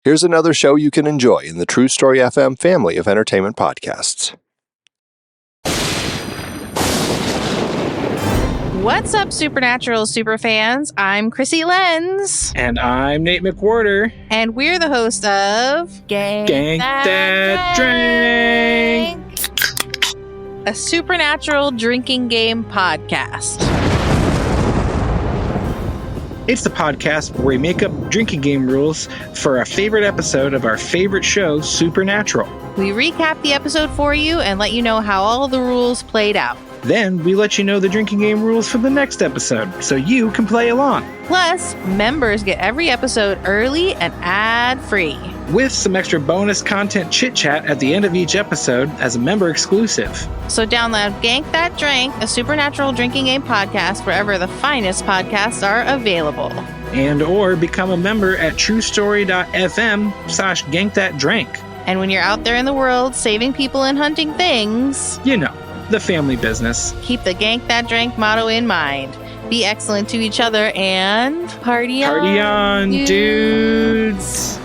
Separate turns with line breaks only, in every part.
Here's another show you can enjoy in the True Story FM family of entertainment podcasts.
What's up, Supernatural superfans? I'm Chrissy Lenz.
And I'm Nate McWhorter.
And we're the host of
Gank That Drink,
a supernatural drinking game podcast.
It's the podcast where we make up drinking game rules for a favorite episode of our favorite show, Supernatural.
We recap the episode for you and let you know how all the rules played out.
Then we let you know the drinking game rules for the next episode, so you can play along.
Plus, members get every episode early and ad-free.
With some extra bonus content chit-chat at the end of each episode as a member exclusive.
So download Gank That Drink, a supernatural drinking game podcast wherever the finest podcasts are available.
And or become a member at truestory.fm/gankthatdrink.
And when you're out there in the world saving people and hunting things,
you know, the family business.
Keep the Gank That Drink motto in mind. Be excellent to each other and party on,
dudes.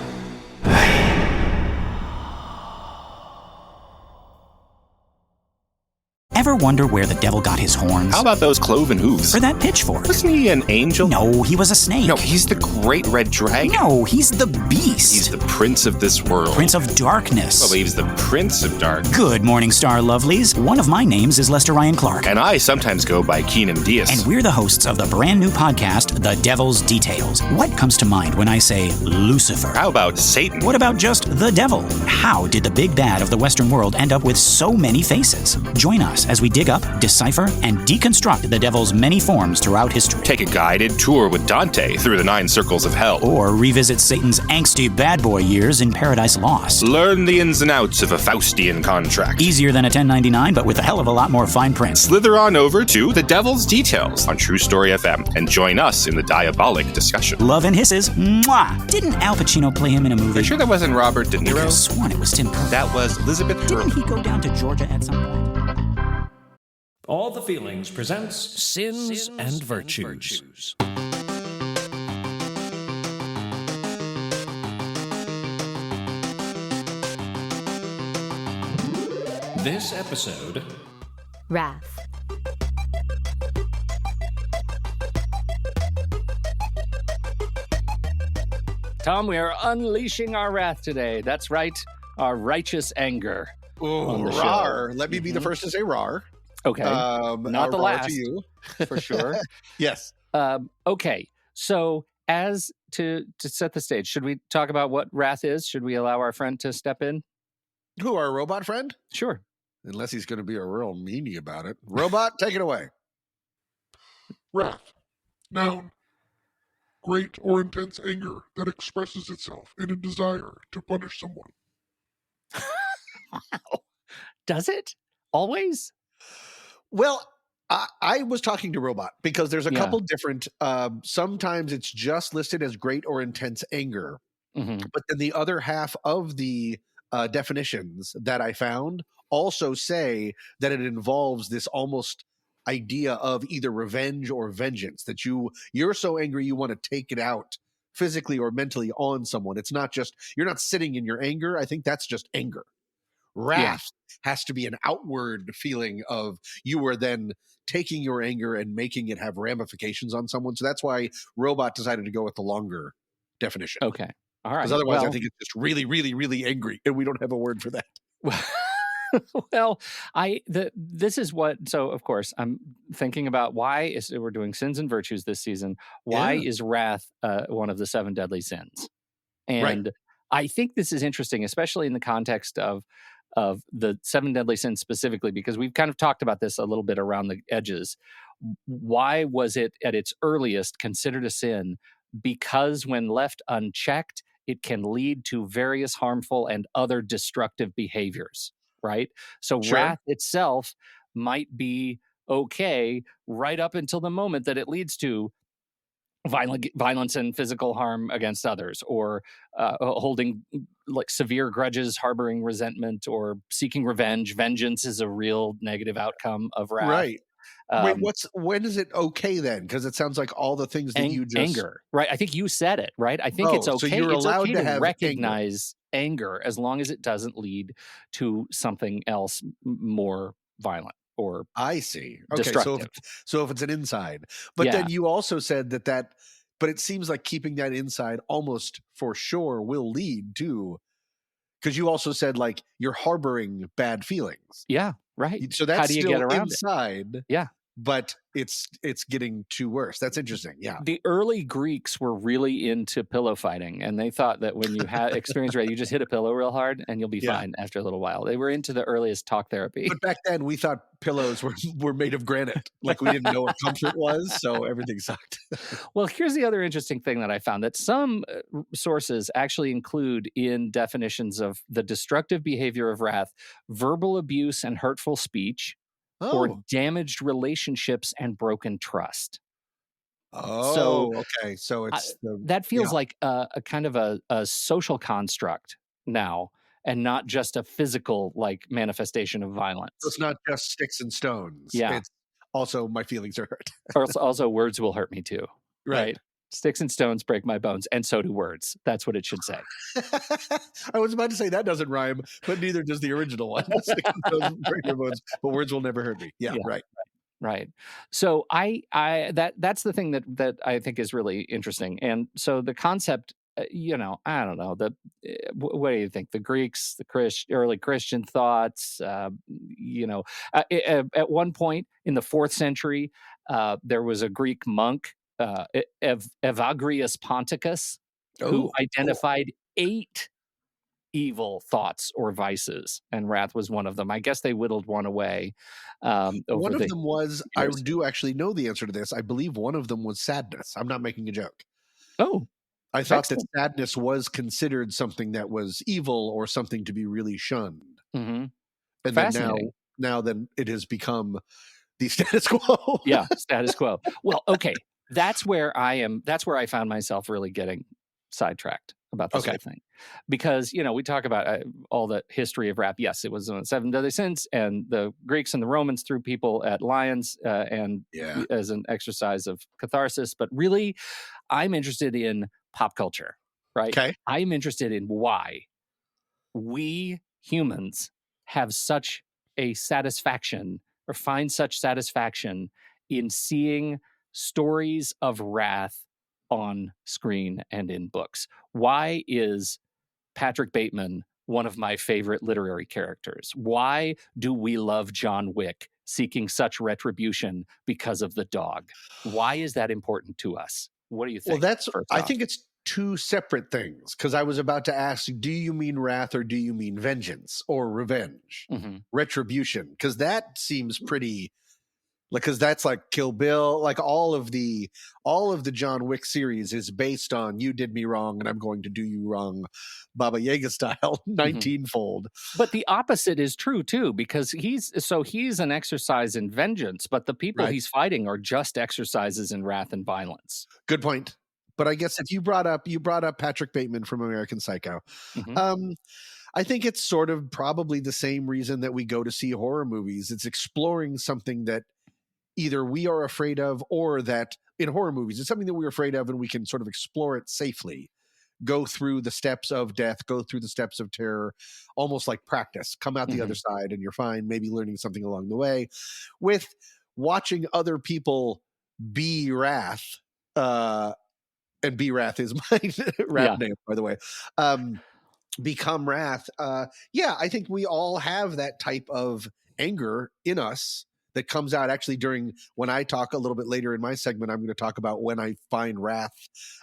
Ever wonder where the devil got his horns?
How about those cloven hooves?
Or that pitchfork?
Wasn't he an angel?
No, he was a snake.
No, he's the great red dragon.
No, he's the beast.
He's the prince of this world.
Prince of darkness.
Well, he's the prince of darkness.
Good morning, star lovelies. One of my names is Lester Ryan Clark.
And I sometimes go by Keenan Diaz.
And we're the hosts of the brand new podcast, The Devil's Details. What comes to mind when I say Lucifer?
How about Satan?
What about just the devil? How did the big bad of the Western world end up with so many faces? Join us as we dig up, decipher, and deconstruct the devil's many forms throughout history.
Take a guided tour with Dante through the 9 circles of hell.
Or revisit Satan's angsty bad boy years in Paradise Lost.
Learn the ins and outs of a Faustian contract.
Easier than a 1099, but with a hell of a lot more fine print.
Slither on over to The Devil's Details on True Story FM and join us in the diabolic discussion.
Love and hisses. Mwah! Didn't Al Pacino play him in a movie?
Are you sure that wasn't Robert De Niro?
I could have sworn it was Tim Curry.
That was Elizabeth Hurley.
Didn't he go down to Georgia at some point?
All the Feelings presents Sins and Virtues. This episode...
Wrath.
Tom, we are unleashing our wrath today. That's right, our righteous anger.
Ooh, rar. Let me be the first to say rar.
Okay, not the last.
To you.
For sure.
Yes.
Okay, so as to set the stage, should we talk about what wrath is? Should we allow our friend to step in?
Who, our robot friend?
Sure.
Unless he's going to be a real meanie about it. Robot, take it away.
Wrath. Noun. Great or intense anger that expresses itself in a desire to punish someone.
Wow. Does it? Always?
Well, I was talking to Robot because there's a couple different, sometimes it's just listed as great or intense anger.
Mm-hmm.
But then the other half of the definitions that I found also say that it involves this almost idea of either revenge or vengeance, that you're so angry you want to take it out physically or mentally on someone. It's not just, you're not sitting in your anger. I think that's just anger. Wrath has to be an outward feeling of you were then taking your anger and making it have ramifications on someone. So that's why Robot decided to go with the longer definition.
Okay. All right.
Because otherwise I think it's just really, really, really angry. And we don't have a word for that.
Well, this is what, so of course I'm thinking about we're doing sins and virtues this season. Why is wrath one of the 7 deadly sins? And I think this is interesting, especially in the context of the 7 deadly sins specifically, because we've kind of talked about this a little bit around the edges. Why was it at its earliest considered a sin? Because when left unchecked, it can lead to various harmful and other destructive behaviors, right? So wrath itself might be okay right up until the moment that it leads to violence and physical harm against others, or holding like severe grudges, harboring resentment, or seeking revenge. Vengeance is a real negative outcome of wrath.
Right. Wait, when is it okay then? Because it sounds like all the things that you just
anger, right? I think you said it, right? I think it's
Oh,
okay.
so you're
It's
allowed
okay
to
to
have
recognize anger as long as it doesn't lead to something else more violent or
I see. Okay,
destructive.
so if it's an inside, but
Yeah.
then you also said that, but it seems like keeping that inside almost for sure will lead to, because you also said like you're harboring bad feelings.
Yeah, right.
So
How
that's
do you
still
get around it?
inside,
Yeah.
but it's getting too worse. That's interesting. Yeah.
The early Greeks were really into pillow fighting, and they thought that when you had experience you just hit a pillow real hard and you'll be
Yeah.
fine after a little while. They were into the earliest talk therapy.
But back then we thought pillows were made of granite. Like we didn't know what comfort was, so everything sucked.
Well, here's the other interesting thing that I found that some sources actually include in definitions of the destructive behavior of wrath, verbal abuse and hurtful speech, or
Oh.
damaged relationships and broken trust.
Oh, okay. So it's
That feels
yeah.
like a kind of a social construct now, and not just a physical like manifestation of
So
violence.
it's not just sticks and stones.
Yeah.
It's also my feelings are hurt.
Also, words will hurt me too.
Right.
Right. Sticks and stones break my bones, and so do words. That's what it should say.
I was about to say that doesn't rhyme, but neither does the original one. Sticks and stones break my bones, but words will never hurt me. Yeah,
Yeah.
right.
Right. So that's the thing that I think is really interesting. And so the concept, I don't know, what do you think? The Greeks, early Christian thoughts, at one point in the 4th century, there was a Greek monk, Evagrius Ponticus, who identified 8 evil thoughts or vices, and wrath was one of them. I guess they whittled one away.
One of them was, I
years.
do actually know the answer to this. I believe one of them was sadness. I'm not making a joke.
Oh,
I thought
excellent.
that sadness was considered something that was evil or something to be really shunned.
Mm-hmm.
And then
Fascinating.
now then it has become the status quo.
Yeah, status quo. Well, okay. That's where I found myself really getting sidetracked about this whole thing. Because, we talk about all the history of rap. Yes, it was 7 deadly sins, and the Greeks and the Romans threw people at lions as an exercise of catharsis. But really, I'm interested in pop culture, right?
Okay.
I'm interested in why we humans have such a satisfaction or find such satisfaction in seeing stories of wrath on screen and in books. Why is Patrick Bateman one of my favorite literary characters? Why do we love John Wick seeking such retribution because of the dog? Why is that important to us? What do you think?
Well, I think it's 2 separate things, because I was about to ask, do you mean wrath or do you mean vengeance or revenge?
Mm-hmm.
Retribution, because that seems pretty, because that's like Kill Bill, like all of the John Wick series is based on you did me wrong and I'm going to do you wrong, Baba Yaga style, 19-fold.
But the opposite is true too, because he's an exercise in vengeance, but the people he's fighting are just exercises in wrath and violence.
Good point. But I guess if you brought up Patrick Bateman from American Psycho, I think it's sort of probably the same reason that we go to see horror movies. It's exploring something that either we are afraid of, or that in horror movies, it's something that we're afraid of and we can sort of explore it safely, go through the steps of death, go through the steps of terror, almost like practice, come out the other side and you're fine, maybe learning something along the way. With watching other people be wrath, and be wrath is my rap name, by the way, become wrath. I think we all have that type of anger in us that comes out actually during, when I talk a little bit later in my segment, I'm going to talk about when I find wrath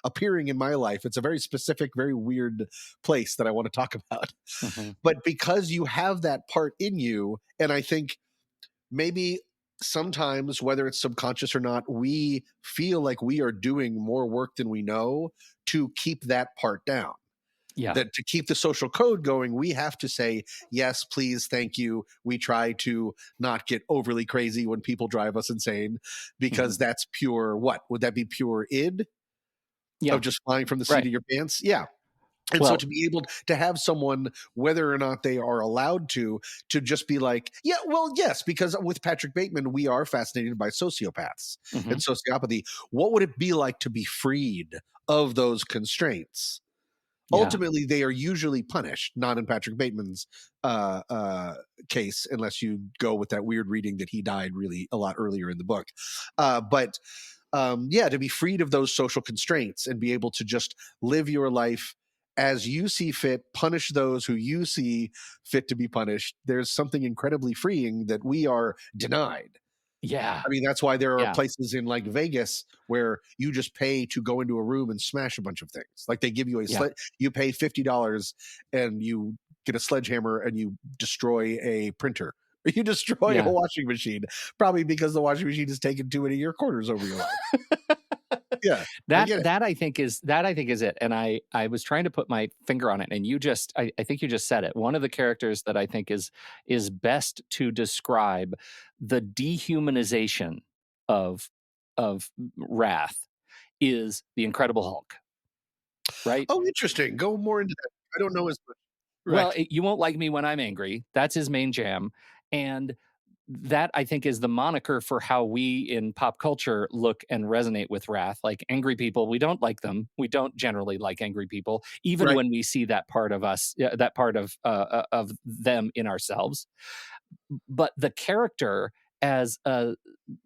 appearing in my life. It's a very specific, very weird place that I want to talk about. But because you have that part in you, and I think maybe sometimes, whether it's subconscious or not, we feel like we are doing more work than we know to keep that part down.
Yeah.
That to keep the social code going, we have to say, yes, please, thank you. We try to not get overly crazy when people drive us insane, because that's pure, what? Would that be pure id?
Yeah.
Of just flying from the seat of your pants? Yeah. And so
Well,
to be able to have someone, whether or not they are allowed to just be like, yeah, well, yes, because with Patrick Bateman, we are fascinated by sociopaths and
mhm,
sociopathy. What would it be like to be freed of those constraints?
yeah,
Ultimately, they are usually punished, not in Patrick Bateman's uh, uh, case, unless you go with that weird reading that he died really a lot earlier in the book. But yeah, to be freed of those social constraints and be able to just live your life as you see fit, punish those who you see fit to be punished. There's something incredibly freeing that we are denied.
yeah,
I mean, that's why there are
yeah,
places in like Vegas where you just pay to go into a room and smash a bunch of things. Like they give you
yeah,
you pay $50 and you get a sledgehammer and you destroy a printer. Or you destroy a
yeah.
washing machine, probably because the washing machine has taken too many of your quarters over your life. Yeah, I
That
get it.
I think is it. And I was trying to put my finger on it, and I think you just said it. One of the characters that I think is best to describe the dehumanization of Wrath is the Incredible Hulk, right?
Oh, interesting. Go more into that. I don't know as much.
Well,
Right.
you won't like me when I'm angry. That's his main jam. And that I think is the moniker for how we in pop culture look and resonate with Wrath. Like angry people, we don't like them. We don't generally like angry people, even
Right.
when we see that part of us, that part of them in ourselves. But the character as a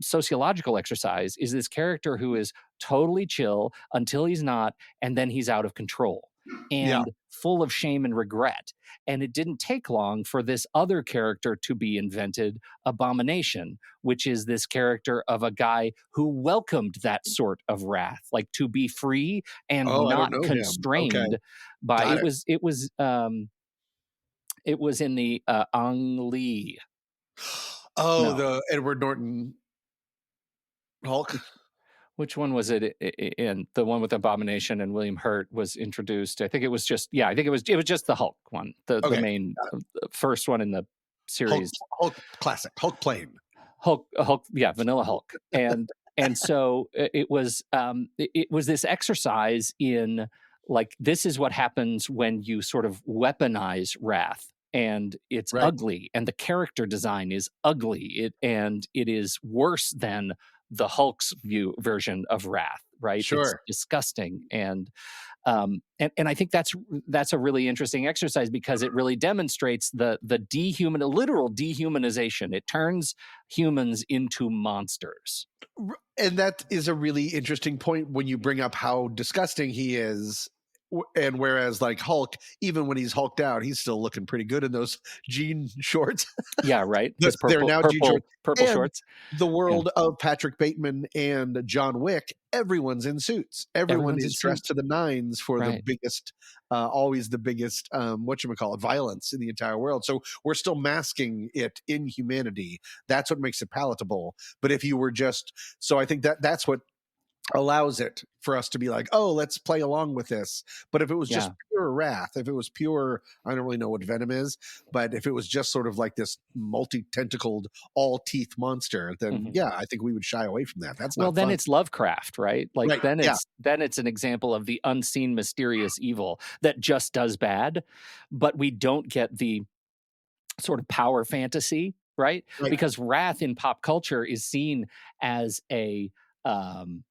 sociological exercise is this character who is totally chill until he's not, and then he's out of control
Yeah.
and full of shame and regret. And it didn't take long for this other character to be invented, Abomination, which is this character of a guy who welcomed that sort of wrath, like to be free and
Oh, I don't
not
know him. Okay.
constrained by
Got it.
it was in the Ang Lee.
Oh,
No,
the Edward Norton Hulk.
which one was it in? The one with Abomination and William Hurt was introduced. I think it was just I think it was just the Hulk one, the
Okay.
main first one in the
Hulk,
series.
Hulk classic. Hulk plane.
Hulk, yeah, Vanilla Hulk, and so it was it was this exercise in like this is what happens when you sort of weaponize wrath, and it's
Right.
ugly, and the character design is ugly, and it is worse than the Hulk's version of wrath, right? It's
Sure.
disgusting, and I think that's a really interesting exercise because it really demonstrates the literal dehumanization. It turns humans into monsters.
And that is a really interesting point when you bring up how disgusting he is. And whereas like Hulk, even when he's hulked out, he's still looking pretty good in those jean shorts.
Yeah, right. His
They're now jean shorts.
purple
And
shorts.
the
Yeah,
world of Patrick Bateman and John Wick, everyone's in suits. Everyone
everyone's in
is dressed
suits.
to the nines for the
Right.
biggest, always the biggest, whatchamacallit, violence in the entire world. So we're still masking it in humanity. That's what makes it palatable. But if you were just, so I think that's what allows it for us to be like, oh, let's play along with this. But if it was just
Yeah.
pure wrath, if it was pure, I don't really know what venom is, but if it was just sort of like this multi-tentacled, all-teeth monster, then
Mhm.
yeah, I think we would shy away from that. That's
Well,
not
then
fun.
it's Lovecraft, right? Like
Right.
then
Yeah.
it's an example of the unseen, mysterious evil that just does bad, but we don't get the sort of power fantasy, right?
Right.
Because wrath in pop culture is seen as um,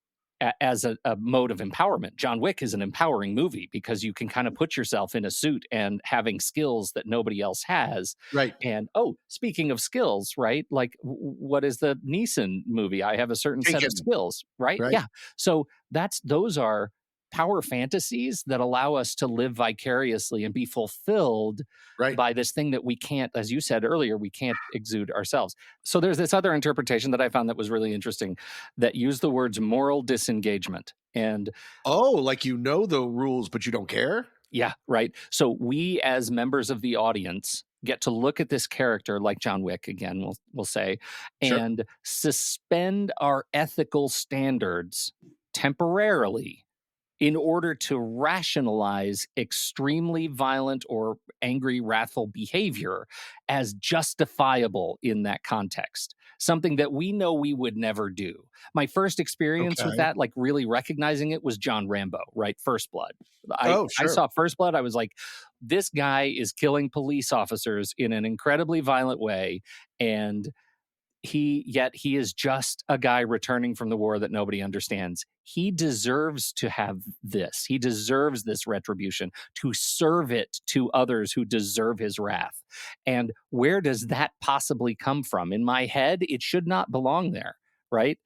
as a mode of empowerment. John Wick is an empowering movie because you can kind of put yourself in a suit and having skills that nobody else has.
Right.
And oh, speaking of skills, right? Like what is the Neeson movie? I have a certain set of
Taken.
skills, right?
Right.
Yeah. So those are power fantasies that allow us to live vicariously and be fulfilled
Right.
by this thing that we can't, as you said earlier, we can't exude ourselves. So there's this other interpretation that I found that was really interesting that used the words moral disengagement. And
Oh, like you know the rules, but you don't care?
yeah, right. So we as members of the audience get to look at this character like John Wick again, we'll say,
Sure.
and suspend our ethical standards temporarily in order to rationalize extremely violent or angry, wrathful behavior as justifiable in that context. Something that we know we would never do. My first experience with that, like really recognizing it, was John Rambo, right? First Blood. I saw First Blood. I was like, this guy is killing police officers in an incredibly violent way. And he is just a guy returning from the war that nobody understands. He deserves to have this. He deserves this retribution, to serve it to others who deserve his wrath. And where does that possibly come from? In my head, it should not belong there, right?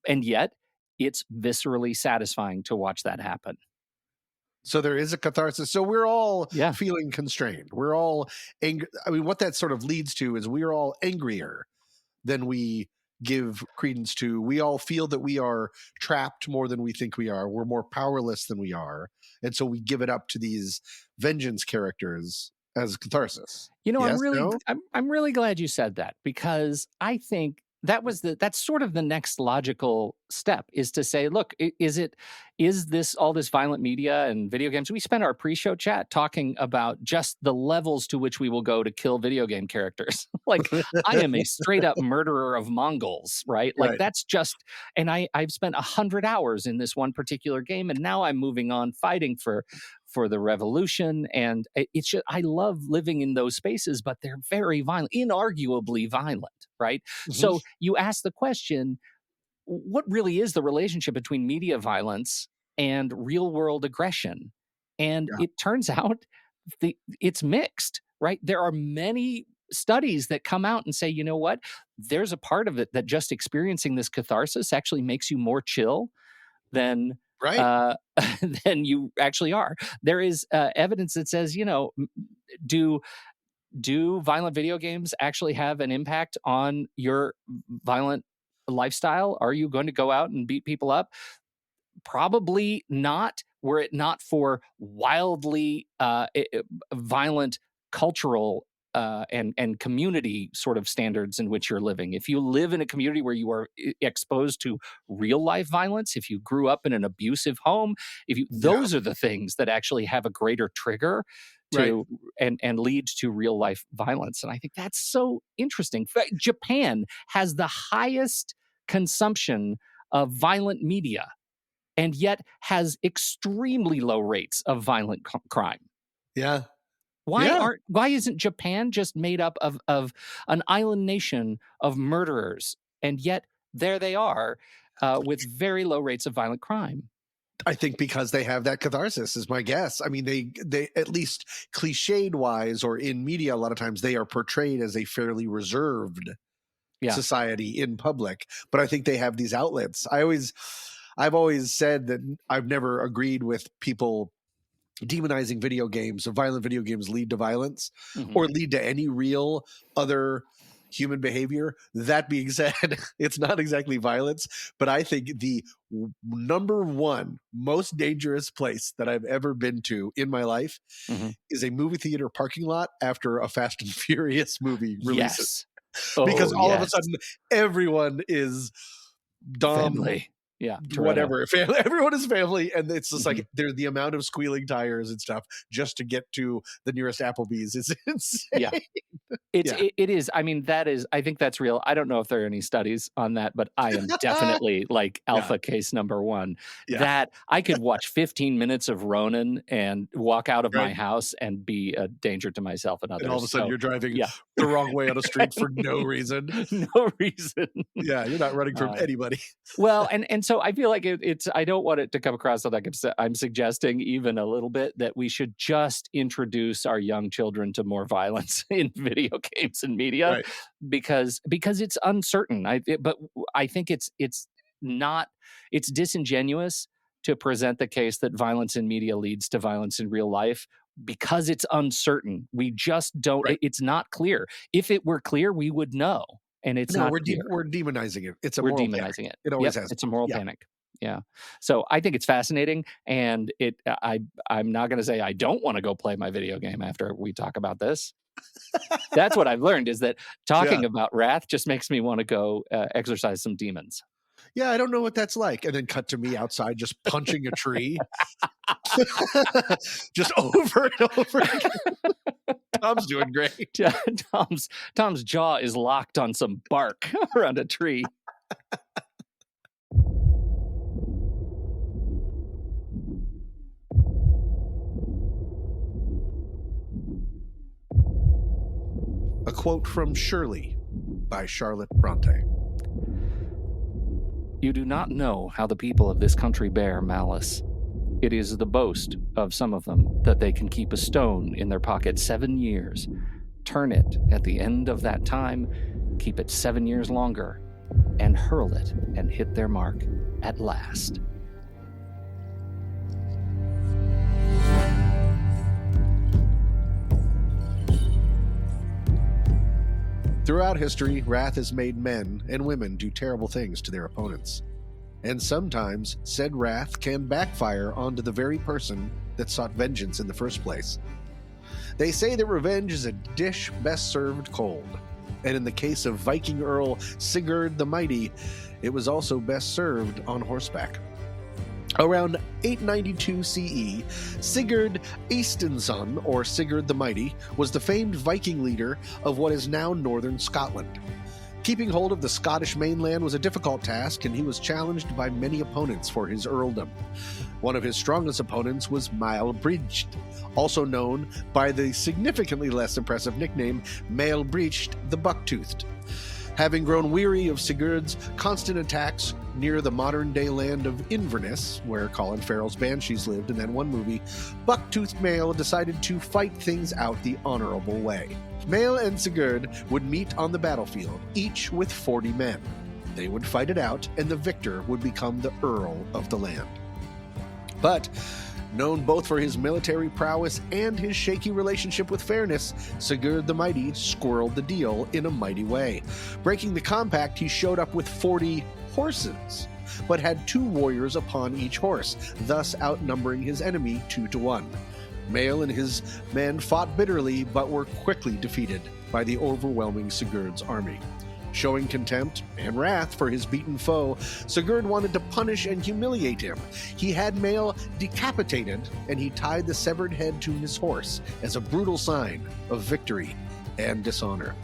And yet, it's viscerally satisfying to watch that happen.
So there is a catharsis. So we're all feeling constrained. We're all angry. I mean, what that sort of leads to is we're all angrier than we give credence to. We all feel that we are trapped more than we think we are. We're more powerless than we are. And so we give it up to these vengeance characters as catharsis.
You know, I'm really glad you said that, because I think that's sort of the next logical step, is to say, look, is this all this violent media and video games? We spent our pre-show chat talking about just the levels to which we will go to kill video game characters. Like, I am a straight up murderer of Mongols, right? Like, that's just, and I've spent 100 hours in this one particular game, and now I'm moving on fighting for the revolution. And it's just, I love living in those spaces, but they're very violent, inarguably violent, right? Mm-hmm. So you ask the question, what really is the relationship between media violence and real world aggression? And it turns out it's mixed, right? There are many studies that come out and say, you know what? There's a part of it that just experiencing this catharsis actually makes you more chill than than you actually are. There is evidence that says, you know, do violent video games actually have an impact on your violent lifestyle? Are you going to go out and beat people up? Probably not, were it not for wildly violent cultural and community sort of standards in which you're living. If you live in a community where you are exposed to real life violence, if you grew up in an abusive home, those are the things that actually have a greater trigger to and lead to real life violence. And I think that's so interesting. Japan has the highest consumption of violent media, and yet has extremely low rates of violent crime.
Yeah.
Why isn't Japan just made up of an island nation of murderers, and yet there they are with very low rates of violent crime?
I think because they have that catharsis is my guess. I mean, they at least cliched wise, or in media, a lot of times they are portrayed as a fairly reserved society in public, but I think they have these outlets. I've always said that I've never agreed with people demonizing video games. So violent video games lead to violence or lead to any real other human behavior. That being said, it's not exactly violence, but I think the number one most dangerous place that I've ever been to in my life is a movie theater parking lot after a Fast and Furious movie releases. Because all of a sudden everyone is dumb.
Family. Yeah,
whatever. Everyone is family, and it's just like there's the amount of squealing tires and stuff just to get to the nearest Applebee's is insane.
Yeah, it is. I mean, I think that's real. I don't know if there are any studies on that, but I am definitely like alpha case number one. That I could watch 15 minutes of Ronin and walk out of my house and be a danger to myself and others.
And all of a sudden you're driving the wrong way on a street for no reason.
No reason.
Yeah, you're not running from anybody.
Well, and so I feel like it's, I don't want it to come across like I'm suggesting even a little bit that we should just introduce our young children to more violence in video games and media because it's uncertain. But I think it's disingenuous to present the case that violence in media leads to violence in real life because it's uncertain. We just don't, it's not clear. If it were clear, we would know. And it's not
we're demonizing it. It's a
we're
moral
demonizing
panic.
it.
It always has.
It's a moral panic. Yeah. So I think it's fascinating, and I'm not going to say I don't want to go play my video game after we talk about this. That's what I've learned, is that talking about wrath just makes me want to go exercise some demons.
Yeah, I don't know what that's like. And then cut to me outside just punching a tree. Just over and over again. Tom's doing great.
Tom's jaw is locked on some bark around a tree.
A quote from Shirley by Charlotte Bronte.
You do not know how the people of this country bear malice. It is the boast of some of them that they can keep a stone in their pocket 7 years, turn it at the end of that time, keep it 7 years longer, and hurl it and hit their mark at last.
Throughout history, wrath has made men and women do terrible things to their opponents. And sometimes said wrath can backfire onto the very person that sought vengeance in the first place. They say that revenge is a dish best served cold. And in the case of Viking Earl Sigurd the Mighty, it was also best served on horseback. Around 892 CE, Sigurd Eysteinsson, or Sigurd the Mighty, was the famed Viking leader of what is now northern Scotland. Keeping hold of the Scottish mainland was a difficult task, and he was challenged by many opponents for his earldom. One of his strongest opponents was Maelbrigd, also known by the significantly less impressive nickname Maelbrigd the Buck-toothed. Having grown weary of Sigurd's constant attacks near the modern-day land of Inverness, where Colin Farrell's Banshees lived in that one movie, Buck-toothed Mael decided to fight things out the honorable way. Mael and Sigurd would meet on the battlefield, each with 40 men. They would fight it out, and the victor would become the Earl of the land. But, known both for his military prowess and his shaky relationship with fairness, Sigurd the Mighty squirreled the deal in a mighty way. Breaking the compact, he showed up with 40 horses, but had 2 warriors upon each horse, thus outnumbering his enemy 2-1. Mael and his men fought bitterly, but were quickly defeated by the overwhelming Sigurd's army. Showing contempt and wrath for his beaten foe, Sigurd wanted to punish and humiliate him. He had Mael decapitated, and he tied the severed head to his horse as a brutal sign of victory and dishonor.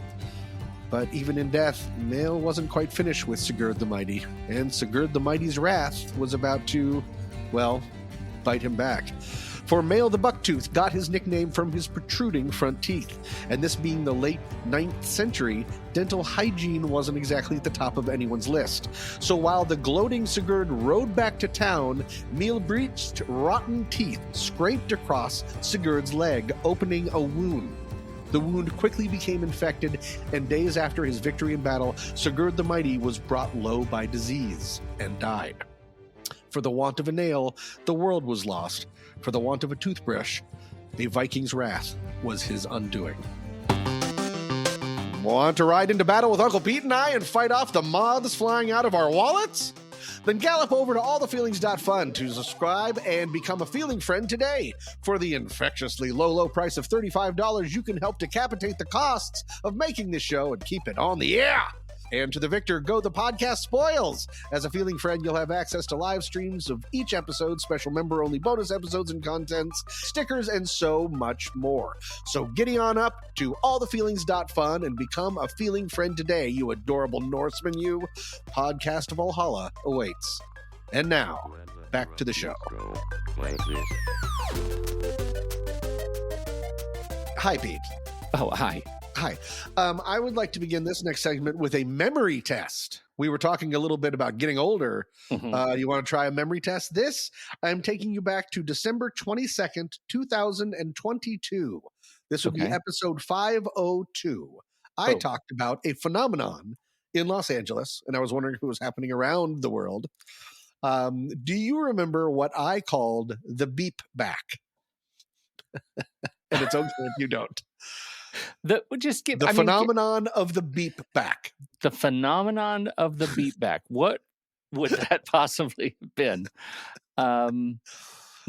But even in death, Mael wasn't quite finished with Sigurd the Mighty, and Sigurd the Mighty's wrath was about to, well, bite him back. For Mael the Bucktooth got his nickname from his protruding front teeth, and this being the late 9th century, dental hygiene wasn't exactly at the top of anyone's list. So while the gloating Sigurd rode back to town, Maelbrigt's rotten teeth scraped across Sigurd's leg, opening a wound. The wound quickly became infected, and days after his victory in battle, Sigurd the Mighty was brought low by disease and died. For the want of a nail, the world was lost. For the want of a toothbrush, the Viking's wrath was his undoing. Want to ride into battle with Uncle Pete and I and fight off the moths flying out of our wallets? Then gallop over to allthefeelings.fun to subscribe and become a feeling friend today. For the infectiously low price of $35, you can help decapitate the costs of making this show and keep it on the air. And to the victor go the podcast spoils. As a feeling friend, you'll have access to live streams of each episode, special member-only bonus episodes and contents, stickers, and so much more. So giddy on up to allthefeelings.fun and become a feeling friend today, you adorable Norseman, you. Podcast Valhalla awaits. And now, back to the show. Hi, Pete.
Oh, hi.
Hi. I would like to begin this next segment with a memory test. We were talking a little bit about getting older.
Mm-hmm.
You want to try a memory test? I'm taking you back to December 22nd, 2022. This would be episode 502. I talked about a phenomenon in Los Angeles, and I was wondering if it was happening around the world. Do you remember what I called the beep back? And it's okay if you don't.
The
phenomenon of the beep back.
The phenomenon of the beep back. What would that possibly have been?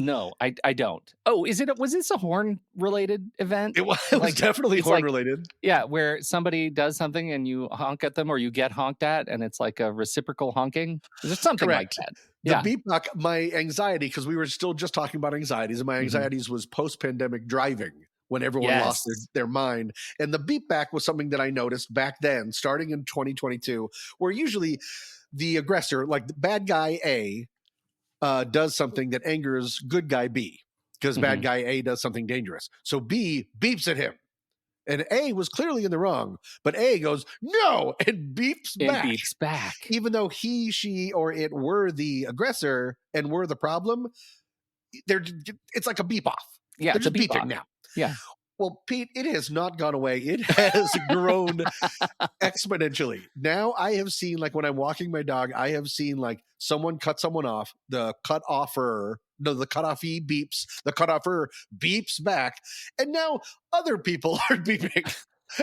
No, I don't. Oh, was this a horn related event?
It was definitely
it's
horn
like-
related.
Yeah, where somebody does something and you honk at them or you get honked at and it's like a reciprocal honking. Is it something
Correct.
like that?
The
Yeah.
beep knock, my anxiety, because we were still just talking about anxieties, and my anxieties was post-pandemic driving when everyone lost their mind. And the beep back was something that I noticed back then, starting in 2022, where usually the aggressor, like the bad guy A, does something that angers good guy B, because bad guy A does something dangerous. So B beeps at him. And A was clearly in the wrong, but A goes, no, and beeps back. Even though he, she, or it were the aggressor and were the problem, it's like a beep off.
Yeah,
they're
it's a
just
beep
beeping
off.
now.
Yeah.
Well, Pete, it has not gone away. It has grown exponentially. Now I have seen, like when I'm walking my dog, I have seen like someone cut someone off, the cutoffee beeps, the cuttoffer beeps back, and now other people are beeping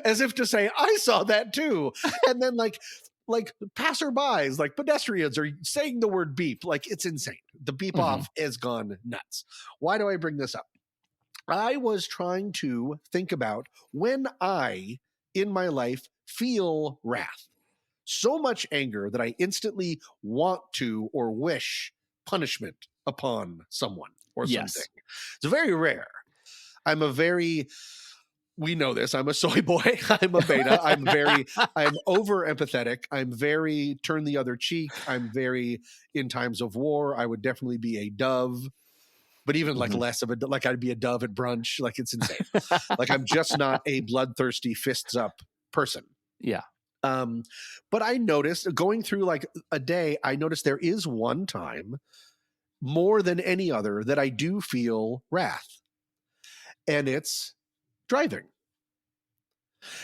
as if to say, I saw that too. And then like passerbys, like pedestrians are saying the word beep. Like it's insane. The beep off has gone nuts. Why do I bring this up? I was trying to think about when I, in my life, feel wrath. So much anger that I instantly want to or wish punishment upon someone or something. It's very rare. We know this. I'm a soy boy. I'm a beta. I'm over empathetic. I'm very turn the other cheek. I'm very, in times of war, I would definitely be a dove. But even like less of like I'd be a dove at brunch. Like it's insane. Like I'm just not a bloodthirsty fists up person.
Yeah.
But I noticed going through like a day, I noticed there is one time more than any other that I do feel wrath. And it's driving.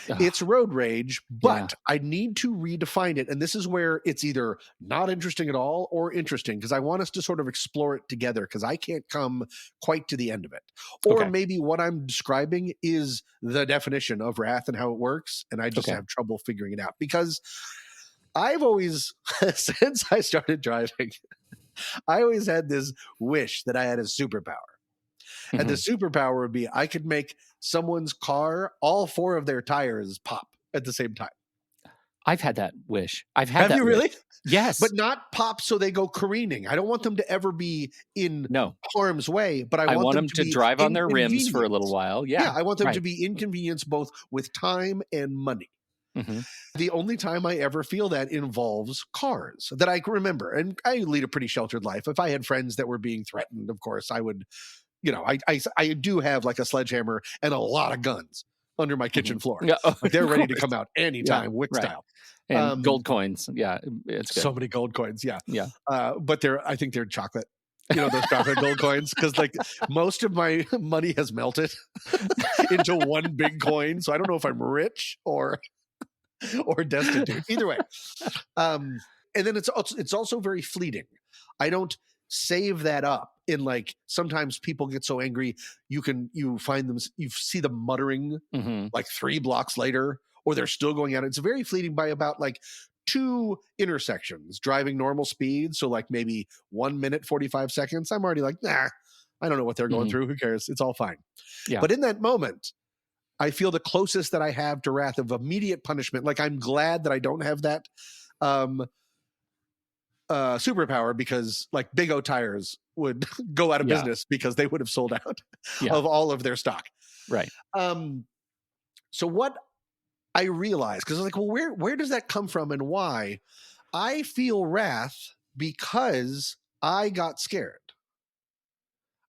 It's road rage, but I need to redefine it. And this is where it's either not interesting at all or interesting, because I want us to sort of explore it together, because I can't come quite to the end of it. Or maybe what I'm describing is the definition of wrath and how it works. And I just have trouble figuring it out, because I've always, since I started driving, I always had this wish that I had a superpower. And the superpower would be I could make someone's car, all four of their tires pop at the same time.
I've had that wish. Have
you really?
Yes.
But not pop so they go careening. I don't want them to ever be in harm's way, but I want them to
drive on their rims for a little while. Yeah.
I want them to be inconvenienced both with time and money. The only time I ever feel that involves cars that I can remember. And I lead a pretty sheltered life. If I had friends that were being threatened, of course, I would... I do have like a sledgehammer and a lot of guns under my kitchen floor. Yeah, like they're ready to come out anytime, Wick style.
And gold coins. Yeah, it's good.
So many gold coins. Yeah.
Yeah.
But I think they're chocolate. Those chocolate gold coins, because like most of my money has melted into one big coin. So I don't know if I'm rich or destitute. Either way. And then it's also very fleeting. I don't save that up in like, sometimes people get so angry you find them, you see them muttering like 3 blocks later, or they're still going at it. It's very fleeting by about like 2 intersections driving normal speed. So like maybe 1 minute 45 seconds, I'm already like, nah, I don't know what they're going through, who cares, it's all fine. But in that moment I feel the closest that I have to wrath of immediate punishment. Like I'm glad that I don't have that superpower, because like Big O tires would go out of business because they would have sold out of all of their stock.
Right.
So what I realized, because I was like, well, where does that come from and why? I feel wrath because I got scared.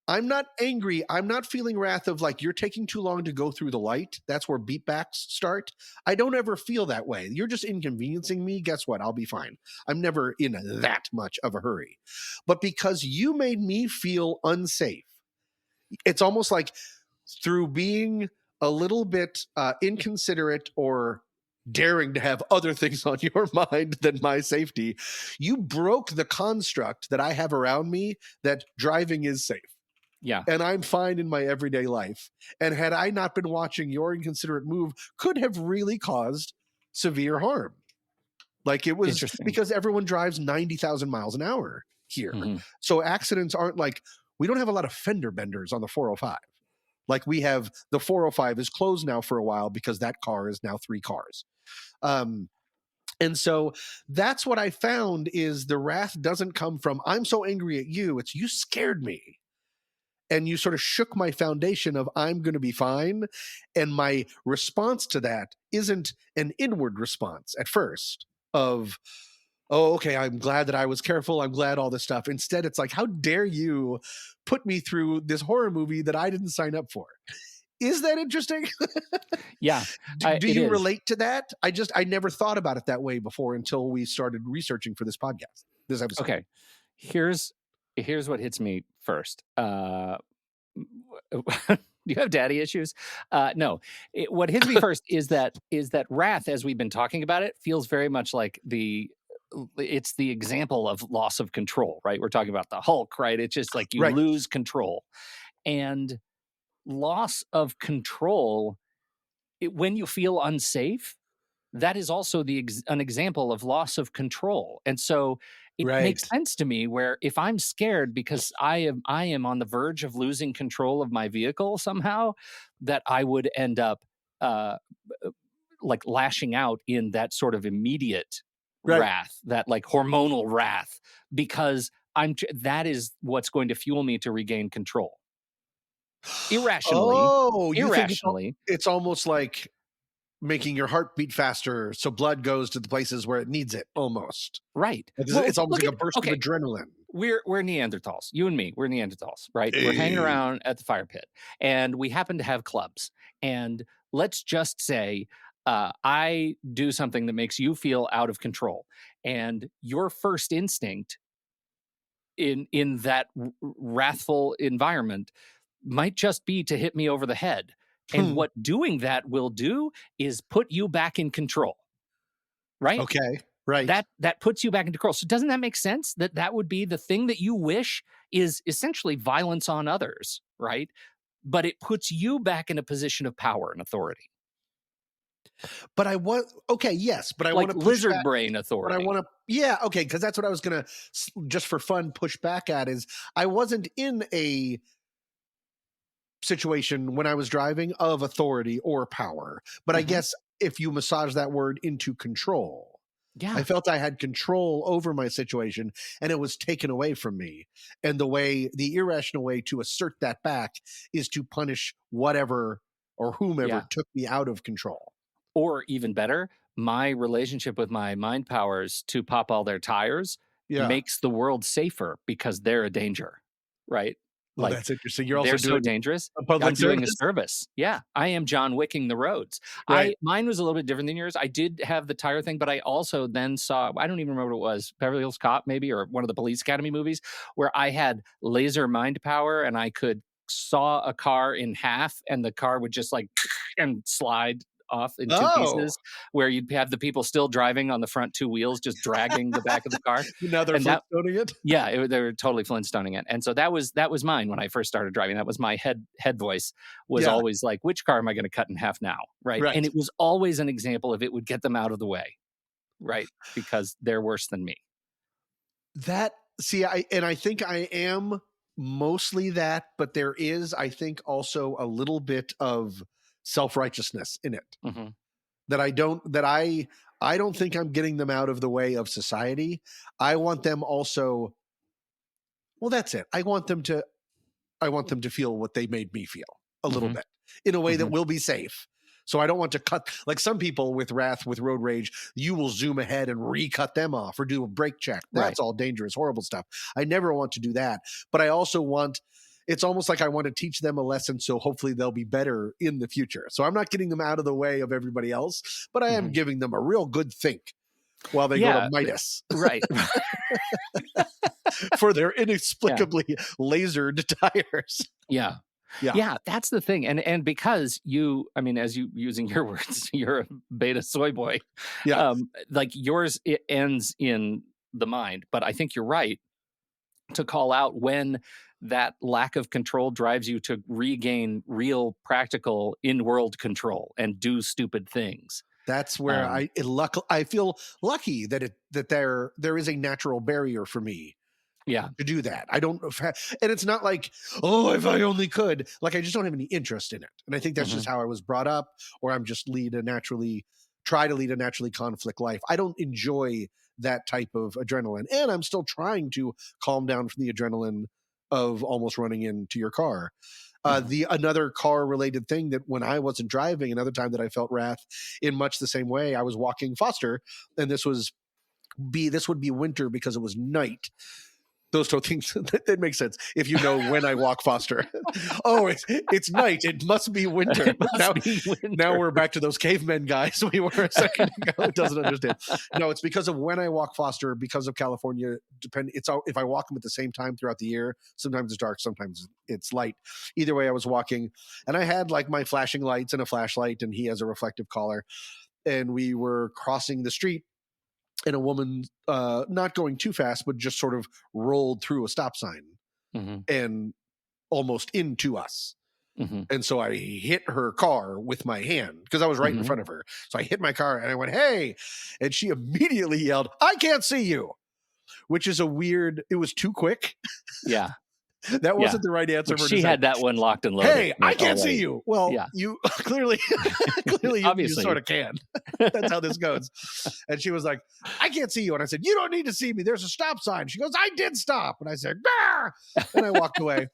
I'm not angry. I'm not feeling wrath of like, you're taking too long to go through the light. That's where beatbacks start. I don't ever feel that way. You're just inconveniencing me. Guess what? I'll be fine. I'm never in that much of a hurry. But because you made me feel unsafe, it's almost like through being a little bit inconsiderate or daring to have other things on your mind than my safety, you broke the construct that I have around me that driving is safe.
Yeah.
And I'm fine in my everyday life. And had I not been watching, your inconsiderate move could have really caused severe harm. Like it was because everyone drives 90,000 miles an hour here. So accidents aren't like we don't have a lot of fender benders on the 405. Like we have the 405 is closed now for a while because that car is now 3 cars. And so that's what I found is the wrath doesn't come from, I'm so angry at you. It's you scared me. And you sort of shook my foundation of I'm going to be fine. And my response to that isn't an inward response at first of, oh, okay, I'm glad that I was careful. I'm glad all this stuff. Instead, it's like, how dare you put me through this horror movie that I didn't sign up for? Is that interesting?
Yeah.
Do you relate to that? I never thought about it that way before until we started researching for this podcast, this episode.
Okay. Here's what hits me first. Do you have daddy issues? No. What hits me first is that wrath, as we've been talking about it, feels very much like it's the example of loss of control, right? We're talking about the Hulk, right? It's just like you lose control. And loss of control, when you feel unsafe, that is also an example of loss of control. And so it makes sense to me where if I'm scared because I am on the verge of losing control of my vehicle somehow, that I would end up like lashing out in that sort of immediate wrath, that like hormonal wrath, because that is what's going to fuel me to regain control. Irrationally.
It's almost like making your heart beat faster so blood goes to the places where it needs it, almost.
Right.
It's almost like a burst of adrenaline.
We're Neanderthals. You and me, we're Neanderthals, right? We're hanging around at the fire pit, and we happen to have clubs. And let's just say I do something that makes you feel out of control. And your first instinct in that wrathful environment might just be to hit me over the head. And what doing that will do is put you back in control. Right?
Okay. Right.
That puts you back in control. So doesn't that make sense? That would be the thing that you wish is essentially violence on others, right? But it puts you back in a position of power and authority.
But I want, yes, but I
like
want to
lizard brain authority.
But I want to, because that's what I was going to, just for fun, push back at is I wasn't in a situation when I was driving of authority or power. But I guess if you massage that word into control, I felt I had control over my situation and it was taken away from me. And the irrational way to assert that back is to punish whatever or whomever took me out of control.
Or even better, my relationship with my mind powers to pop all their tires makes the world safer because they're a danger, right?
Well, that's interesting. You're also
so dangerous. I'm doing a service. Yeah, I am John Wicking the roads.
Right.
Mine was a little bit different than yours. I did have the tire thing, but I also then saw, I don't even remember what it was, Beverly Hills Cop maybe, or one of the Police Academy movies, where I had laser mind power and I could saw a car in half and the car would just like and slide off in two pieces, where you'd have the people still driving on the front 2 wheels, just dragging the back of the car.
Now they're Flintstoning it?
Yeah, they were totally Flintstoning it. And so that was mine when I first started driving. That was my head voice was always like, which car am I going to cut in half now? Right? And it was always an example of it would get them out of the way. Right? Because they're worse than me.
I think I am mostly that, but there is, I think, also a little bit of self-righteousness in it that I don't think I'm getting them out of the way of society. I want them also, well, that's it. I want them to feel what they made me feel a little bit in a way that will be safe. So I don't want to cut, like some people with wrath, with road rage, you will zoom ahead and recut them off or do a brake check. That's all dangerous, horrible stuff. I never want to do that. But I also want, it's almost like I want to teach them a lesson so hopefully they'll be better in the future. So I'm not getting them out of the way of everybody else, but I am giving them a real good think while they go to Midas.
Right.
For their inexplicably lasered tires.
Yeah. That's the thing. And because you, I mean, as you using your words, you're a beta soy boy. Yeah. Like yours, it ends in the mind. But I think you're right to call out when that lack of control drives you to regain real practical in-world control and do stupid things.
That's where I feel lucky that there is a natural barrier for me
Yeah.
to do that. I don't, and it's not like, oh, if I only could. Like, I just don't have any interest in it. And I think that's just how I was brought up, or I'm just try to lead a naturally conflict life. I don't enjoy that type of adrenaline. And I'm still trying to calm down from the adrenaline of almost running into your car. The another car related thing that when I wasn't driving, another time that I felt wrath in much the same way, I was walking Foster, and this would be winter because it was night. Those two things that makes sense if you know when I walk Foster. Oh, it's night. It must be winter. Now we're back to those cavemen guys we were a second ago. It doesn't understand. No, it's because of when I walk Foster, because of California. If I walk them at the same time throughout the year, sometimes it's dark, sometimes it's light. Either way, I was walking, and I had like my flashing lights and a flashlight, and he has a reflective collar, and we were crossing the street. And a woman, not going too fast, but just sort of rolled through a stop sign and almost into us. And so I hit her car with my hand because I was right in front of her. So I hit my car and I went, hey, and she immediately yelled, I can't see you, which is it was too quick.
Yeah.
That wasn't the right answer.
She had that one locked and loaded.
Hey, I can't see you. Well, you clearly you sort of can. That's how this goes. And she was like, I can't see you. And I said, you don't need to see me. There's a stop sign. She goes, I did stop. And I said, bah! And I walked away.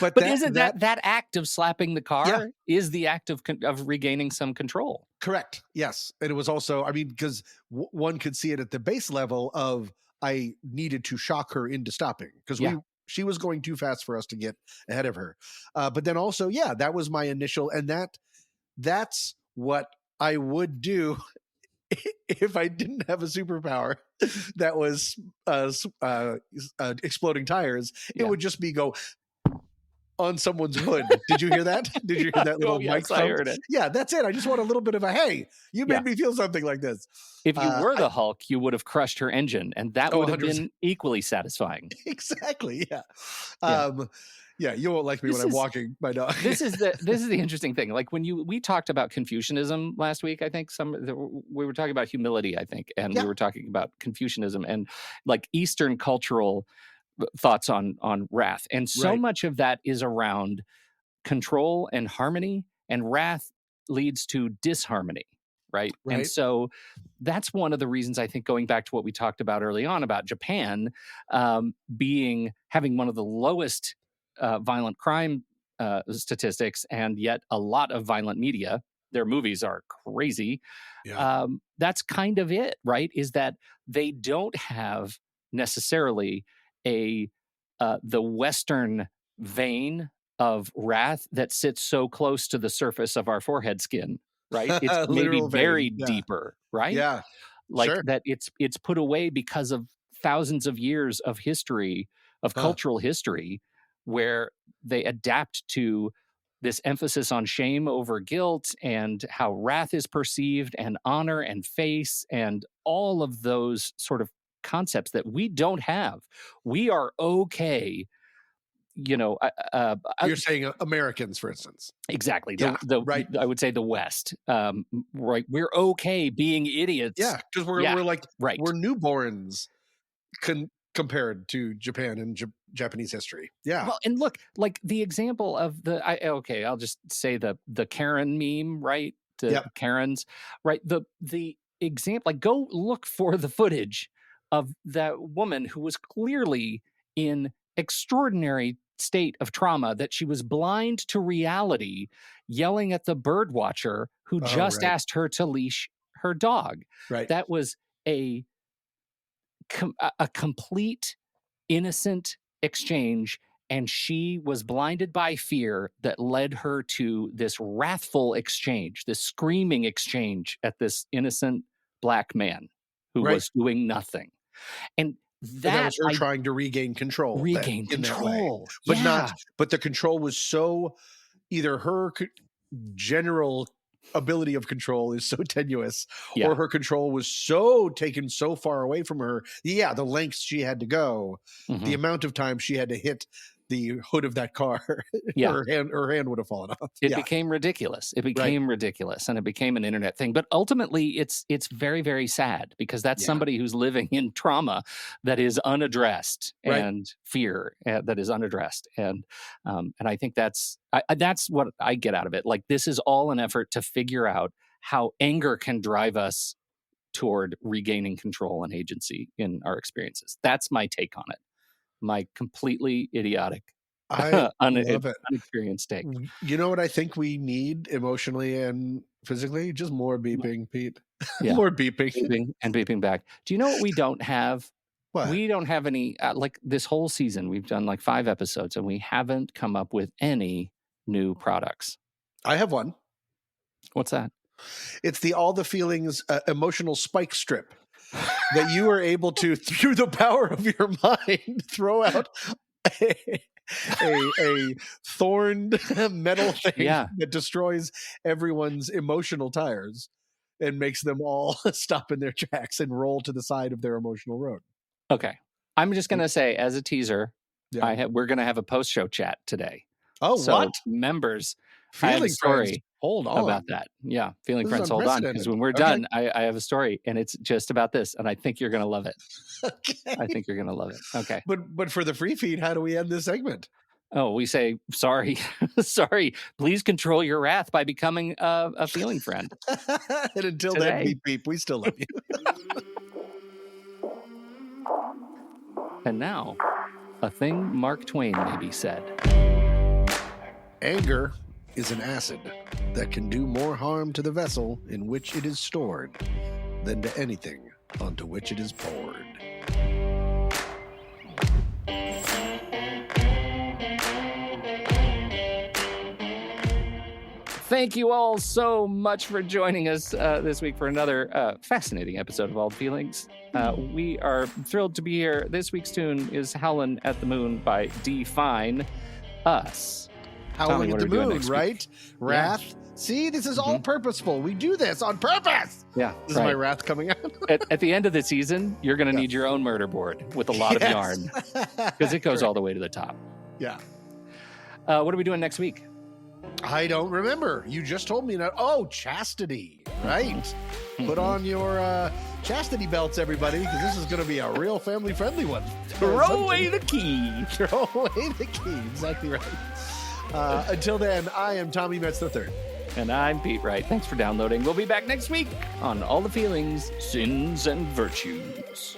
But
isn't that act of slapping the car is the act of regaining some control?
Correct. Yes. And it was also, I mean, because one could see it at the base level of I needed to shock her into stopping because she was going too fast for us to get ahead of her. But then also, that was my initial, and that's what I would do if I didn't have a superpower that was exploding tires. It would just be go on someone's hood. Did you hear that? Did you hear that little mic sound?
I heard it.
Yeah, that's it. I just want a little bit of a, hey, you made me feel something like this.
If you were the Hulk, you would have crushed her engine, and that would have been equally satisfying.
Exactly. Yeah. You won't like me when I'm walking my dog.
This is the interesting thing. Like when we talked about Confucianism last week, I think we were talking about humility, I think, and we were talking about Confucianism and like Eastern cultural thoughts on wrath. And so much of that is around control and harmony, and wrath leads to disharmony. Right. And so that's one of the reasons I think, going back to what we talked about early on about Japan having one of the lowest violent crime statistics, and yet a lot of violent media. Their movies are crazy. That's kind of it, right? Is that they don't have necessarily the Western vein of wrath that sits so close to the surface of our forehead skin. Right. It's maybe buried deeper. Right.
Yeah.
Like that it's put away because of thousands of years of history, of cultural history, where they adapt to this emphasis on shame over guilt and how wrath is perceived and honor and face and all of those sort of concepts that we don't have. We are okay.
You're saying Americans, for instance.
Exactly. I would say the West. Right. We're okay being idiots.
Yeah, because we're like we're newborns compared to Japan and Japanese history. Yeah.
Well, and look, like the example of I'll just say the Karen meme, right? Karens, right? The example, like go look for the footage of that woman who was clearly in extraordinary state of trauma, that she was blind to reality, yelling at the bird watcher who just asked her to leash her dog.
Right.
That was a complete innocent exchange, and she was blinded by fear that led her to this wrathful exchange, this screaming exchange at this innocent black man who was doing nothing. And that
was her trying to regain control.
But
but the control was so, either her general ability of control is so tenuous, or her control was so taken so far away from her. The lengths she had to go, the amount of time she had to hit the hood of that car,
Yeah.
her hand would have fallen off.
It became ridiculous. It became ridiculous, and it became an internet thing. But ultimately, it's very, very sad because that's somebody who's living in trauma that is unaddressed and fear that is unaddressed. And I think that's what I get out of it. Like, this is all an effort to figure out how anger can drive us toward regaining control and agency in our experiences. That's my take on it. My completely idiotic,
I love it.
unexperienced take.
You know what I think we need emotionally and physically? Just more beeping, Pete.
Yeah.
More beeping.
Beeping and beeping back. Do you know what we don't have?
What?
We don't have any, like this whole season, we've done like 5 episodes and we haven't come up with any new products.
I have one.
What's that?
It's the All the Feelings emotional spike strip that you are able to, through the power of your mind, throw out a thorned metal thing that destroys everyone's emotional tires and makes them all stop in their tracks and roll to the side of their emotional road.
Okay. I'm just going to say, as a teaser, we're going to have a post-show chat today.
Oh,
so
what?
Members,
Feeling
I have a story
friends, hold on.
about that. Yeah, Feeling
This
Friends,
is
hold on. Because when we're
unprecedented.
done, I have a story, and it's just about this, and I think you're going to love it.
Okay.
I think you're going to love it. Okay.
But for the free feed, how do we end this segment?
Oh, we say, sorry, sorry. Please control your wrath by becoming a feeling friend.
And until
Today.
then, beep, beep, we still love you.
And now, a thing Mark Twain maybe said.
Anger is an acid that can do more harm to the vessel in which it is stored than to anything onto which it is poured.
Thank you all so much for joining us this week for another fascinating episode of All the Feelings. We are thrilled to be here. This week's tune is Howlin' at the Moon by Define Us.
Howling at the moon, right?
Week?
Wrath. Yeah. See, this is all purposeful. We do this on purpose.
Yeah.
This is my wrath coming out.
At the end of the season, you're going to need your own murder board with a lot of yarn because it goes all the way to the top.
Yeah.
What are we doing next week?
I don't remember. You just told me that. Oh, chastity. Right. Put on your chastity belts, everybody, because this is going to be a real family-friendly one.
Throw away the key.
Throw away the key. Exactly right. Until then, I am Tommy Metz III.
And I'm Pete Wright. Thanks for downloading. We'll be back next week on All the Feelings, Sins, and Virtues.